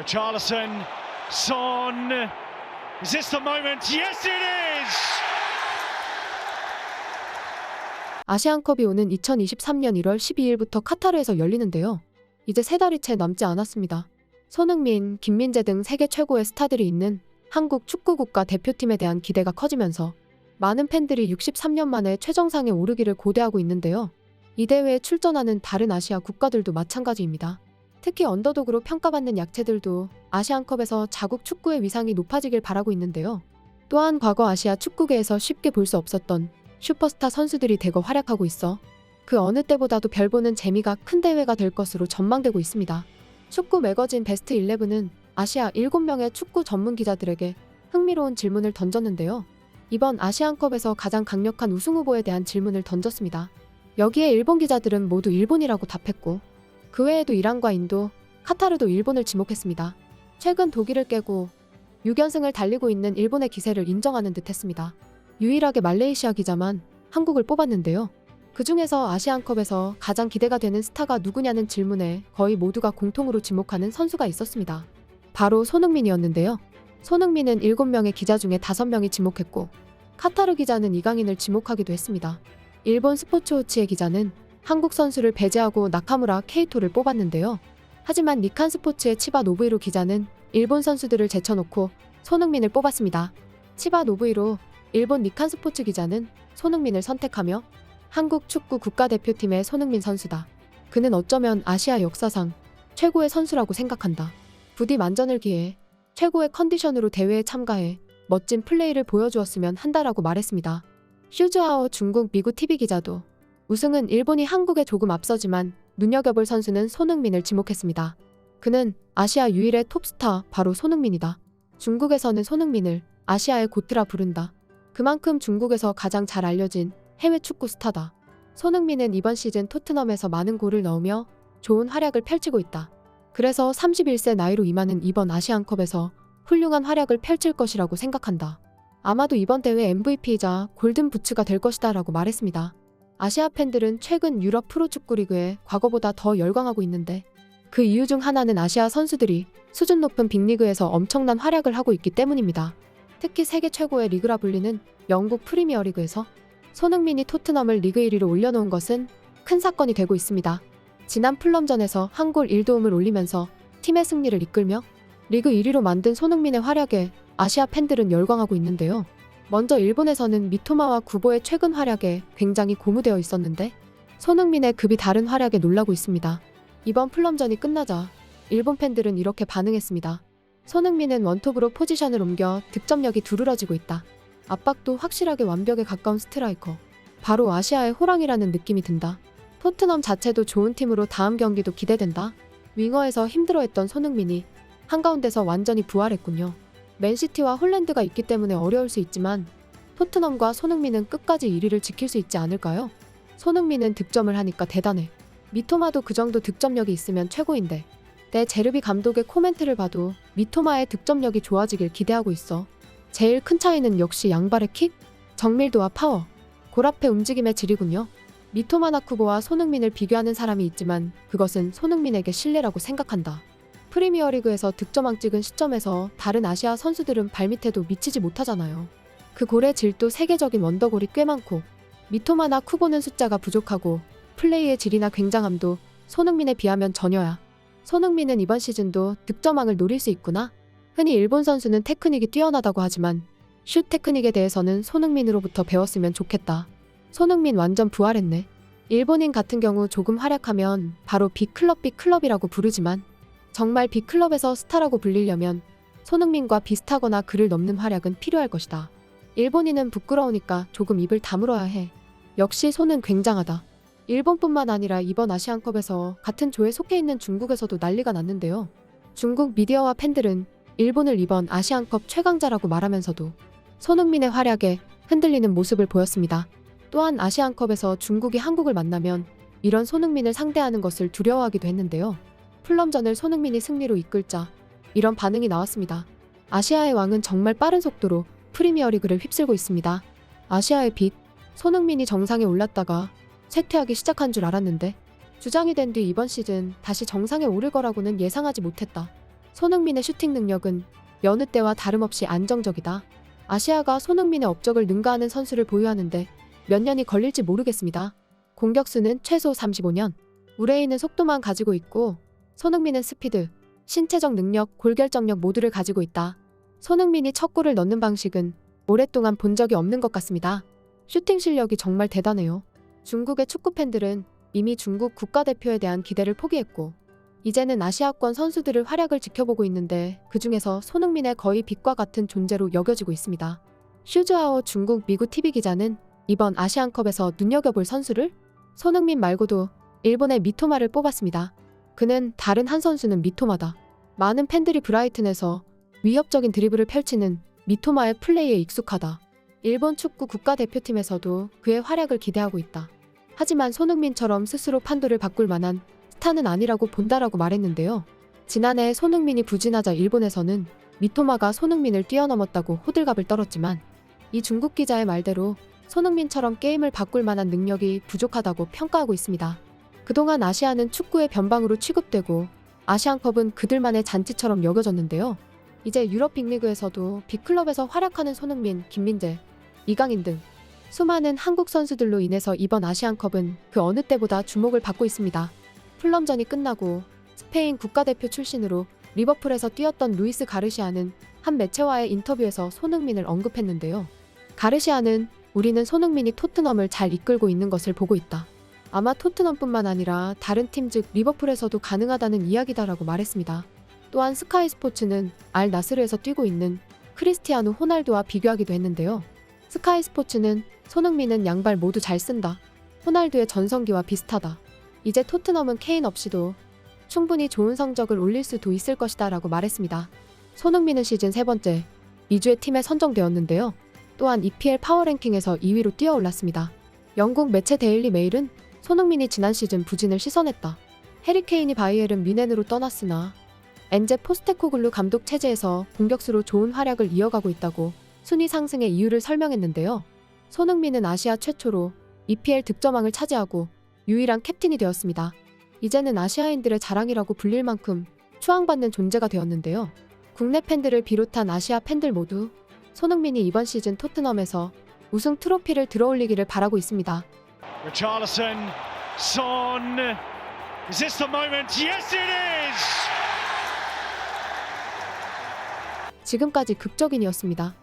Richarlison, Son. Is this the moment? Yes, it is! 아시안컵이 오는 2023년 1월 12일부터 카타르에서 열리는데요. 이제 3달이 채 남지 않았습니다. 손흥민, 김민재 등 세계 최고의 스타들이 있는 한국 축구 국가 대표팀에 대한 기대가 커지면서 많은 팬들이 63년 만에 최정상에 오르기를 고대하고 있는데요. 이 대회에 출전하는 다른 아시아 국가들도 마찬가지입니다. 특히 언더독으로 평가받는 약체들도 아시안컵에서 자국 축구의 위상이 높아지길 바라고 있는데요. 또한 과거 아시아 축구계에서 쉽게 볼 수 없었던 슈퍼스타 선수들이 대거 활약하고 있어 그 어느 때보다도 별보는 재미가 큰 대회가 될 것으로 전망되고 있습니다. 축구 매거진 베스트 11은 아시아 7명의 축구 전문 기자들에게 흥미로운 질문을 던졌는데요. 이번 아시안컵에서 가장 강력한 우승 후보에 대한 질문을 던졌습니다. 여기에 일본 기자들은 모두 일본이라고 답했고 그 외에도 이란과 인도, 카타르도 일본을 지목했습니다. 최근 독일을 깨고 6연승을 달리고 있는 일본의 기세를 인정하는 듯 했습니다. 유일하게 말레이시아 기자만 한국을 뽑았는데요. 그 중에서 아시안컵에서 가장 기대가 되는 스타가 누구냐는 질문에 거의 모두가 공통으로 지목하는 선수가 있었습니다. 바로 손흥민이었는데요. 손흥민은 7명의 기자 중에 5명이 지목했고 카타르 기자는 이강인을 지목하기도 했습니다. 일본 스포츠워치의 기자는 한국 선수를 배제하고 나카무라 케이토를 뽑았는데요. 하지만 니칸 스포츠의 치바 노부이로 기자는 일본 선수들을 제쳐놓고 손흥민을 뽑았습니다. 치바 노부이로 일본 니칸 스포츠 기자는 손흥민을 선택하며 한국 축구 국가대표팀의 손흥민 선수다. 그는 어쩌면 아시아 역사상 최고의 선수라고 생각한다. 부디 만전을 기해 최고의 컨디션으로 대회에 참가해 멋진 플레이를 보여주었으면 한다라고 말했습니다. 슈즈하오 중국 미구 TV 기자도 우승은 일본이 한국에 조금 앞서지만 눈여겨볼 선수는 손흥민을 지목했습니다. 그는 아시아 유일의 톱스타 바로 손흥민이다. 중국에서는 손흥민을 아시아의 고트라 부른다. 그만큼 중국에서 가장 잘 알려진 해외 축구 스타다. 손흥민은 이번 시즌 토트넘에서 많은 골을 넣으며 좋은 활약을 펼치고 있다. 그래서 31세 나이로 임하는 이번 아시안컵에서 훌륭한 활약을 펼칠 것이라고 생각한다. 아마도 이번 대회 MVP이자 골든부츠가 될 것이다 라고 말했습니다. 아시아 팬들은 최근 유럽 프로축구리그에 과거보다 더 열광하고 있는데 그 이유 중 하나는 아시아 선수들이 수준 높은 빅리그에서 엄청난 활약을 하고 있기 때문입니다. 특히 세계 최고의 리그라 불리는 영국 프리미어리그에서 손흥민이 토트넘을 리그 1위로 올려놓은 것은 큰 사건이 되고 있습니다. 지난 풀럼전에서 한 골 1도움을 올리면서 팀의 승리를 이끌며 리그 1위로 만든 손흥민의 활약에 아시아 팬들은 열광하고 있는데요. 먼저 일본에서는 미토마와 구보의 최근 활약에 굉장히 고무되어 있었는데 손흥민의 급이 다른 활약에 놀라고 있습니다. 이번 풀럼전이 끝나자 일본 팬들은 이렇게 반응했습니다. 손흥민은 원톱으로 포지션을 옮겨 득점력이 두드러지고 있다. 압박도 확실하게 완벽에 가까운 스트라이커. 바로 아시아의 호랑이라는 느낌이 든다. 토트넘 자체도 좋은 팀으로 다음 경기도 기대된다. 윙어에서 힘들어했던 손흥민이 한가운데서 완전히 부활했군요. 맨시티와 홀랜드가 있기 때문에 어려울 수 있지만 토트넘과 손흥민은 끝까지 1위를 지킬 수 있지 않을까요? 손흥민은 득점을 하니까 대단해. 미토마도 그 정도 득점력이 있으면 최고인데 내 제르비 감독의 코멘트를 봐도 미토마의 득점력이 좋아지길 기대하고 있어. 제일 큰 차이는 역시 양발의 킥, 정밀도와 파워, 골 앞의 움직임의 질이군요. 미토마나 쿠보와 손흥민을 비교하는 사람이 있지만 그것은 손흥민에게 신뢰라고 생각한다. 프리미어리그에서 득점왕 찍은 시점에서 다른 아시아 선수들은 발밑에도 미치지 못하잖아요. 그 골의 질도 세계적인 원더골이 꽤 많고 미토마나 쿠보는 숫자가 부족하고 플레이의 질이나 굉장함도 손흥민에 비하면 전혀야. 손흥민은 이번 시즌도 득점왕을 노릴 수 있구나. 흔히 일본 선수는 테크닉이 뛰어나다고 하지만 슛 테크닉에 대해서는 손흥민으로부터 배웠으면 좋겠다. 손흥민 완전 부활했네. 일본인 같은 경우 조금 활약하면 바로 빅클럽이라고 부르지만 정말 빅클럽에서 스타라고 불리려면 손흥민과 비슷하거나 그를 넘는 활약은 필요할 것이다. 일본인은 부끄러우니까 조금 입을 다물어야 해. 역시 손은 굉장하다. 일본뿐만 아니라 이번 아시안컵에서 같은 조에 속해 있는 중국에서도 난리가 났는데요. 중국 미디어와 팬들은 일본을 이번 아시안컵 최강자라고 말하면서도 손흥민의 활약에 흔들리는 모습을 보였습니다. 또한 아시안컵에서 중국이 한국을 만나면 이런 손흥민을 상대하는 것을 두려워하기도 했는데요. 풀럼전을 손흥민이 승리로 이끌자 이런 반응이 나왔습니다. 아시아의 왕은 정말 빠른 속도로 프리미어리그를 휩쓸고 있습니다. 아시아의 빛, 손흥민이 정상에 올랐다가 쇠퇴하기 시작한 줄 알았는데 주장이 된 뒤 이번 시즌 다시 정상에 오를 거라고는 예상하지 못했다. 손흥민의 슈팅 능력은 여느 때와 다름없이 안정적이다. 아시아가 손흥민의 업적을 능가하는 선수를 보유하는데 몇 년이 걸릴지 모르겠습니다. 공격수는 최소 35년. 우레이는 속도만 가지고 있고 손흥민은 스피드, 신체적 능력, 골결정력 모두를 가지고 있다. 손흥민이 첫 골을 넣는 방식은 오랫동안 본 적이 없는 것 같습니다. 슈팅 실력이 정말 대단해요. 중국의 축구 팬들은 이미 중국 국가대표에 대한 기대를 포기했고 이제는 아시아권 선수들의 활약을 지켜보고 있는데 그중에서 손흥민의 거의 빛과 같은 존재로 여겨지고 있습니다. 슈즈하오 중국 미국 TV 기자는 이번 아시안컵에서 눈여겨볼 선수를 손흥민 말고도 일본의 미토마를 뽑았습니다. 그는 다른 한 선수는 미토마다. 많은 팬들이 브라이튼에서 위협적인 드리블을 펼치는 미토마의 플레이에 익숙하다. 일본 축구 국가대표팀에서도 그의 활약을 기대하고 있다. 하지만 손흥민처럼 스스로 판도를 바꿀 만한 스타는 아니라고 본다라고 말했는데요. 지난해 손흥민이 부진하자 일본에서는 미토마가 손흥민을 뛰어넘었다고 호들갑을 떨었지만 이 중국 기자의 말대로 손흥민처럼 게임을 바꿀 만한 능력이 부족하다고 평가하고 있습니다. 그동안 아시아는 축구의 변방으로 취급되고 아시안컵은 그들만의 잔치처럼 여겨졌는데요. 이제 유럽 빅리그에서도 빅클럽에서 활약하는 손흥민, 김민재, 이강인 등 수많은 한국 선수들로 인해서 이번 아시안컵은 그 어느 때보다 주목을 받고 있습니다. 풀럼전이 끝나고 스페인 국가대표 출신으로 리버풀에서 뛰었던 루이스 가르시아는 한 매체와의 인터뷰에서 손흥민을 언급했는데요. 가르시아는 우리는 손흥민이 토트넘을 잘 이끌고 있는 것을 보고 있다. 아마 토트넘뿐만 아니라 다른 팀 즉 리버풀에서도 가능하다는 이야기다라고 말했습니다. 또한 스카이 스포츠는 알 나스르에서 뛰고 있는 크리스티아누 호날두와 비교하기도 했는데요. 스카이 스포츠는 손흥민은 양발 모두 잘 쓴다. 호날두의 전성기와 비슷하다. 이제 토트넘은 케인 없이도 충분히 좋은 성적을 올릴 수도 있을 것이다 라고 말했습니다. 손흥민은 시즌 3번째 2주의 팀에 선정되었는데요. 또한 EPL 파워랭킹에서 2위로 뛰어올랐습니다. 영국 매체 데일리 메일은 손흥민이 지난 시즌 부진을 씻어냈다. 해리케인이 바이에른 뮌헨으로 떠났으나 엔제 포스테코글루 감독 체제에서 공격수로 좋은 활약을 이어가고 있다고 순위 상승의 이유를 설명했는데요. 손흥민은 아시아 최초로 EPL 득점왕을 차지하고 유일한 캡틴이 되었습니다. 이제는 아시아인들의 자랑이라고 불릴 만큼 추앙받는 존재가 되었는데요. 국내 팬들을 비롯한 아시아 팬들 모두 손흥민이 이번 시즌 토트넘에서 우승 트로피를 들어올리기를 바라고 있습니다. Richarlison, Son. Is this the moment? Yes, it is! 지금까지 극적인이었습니다.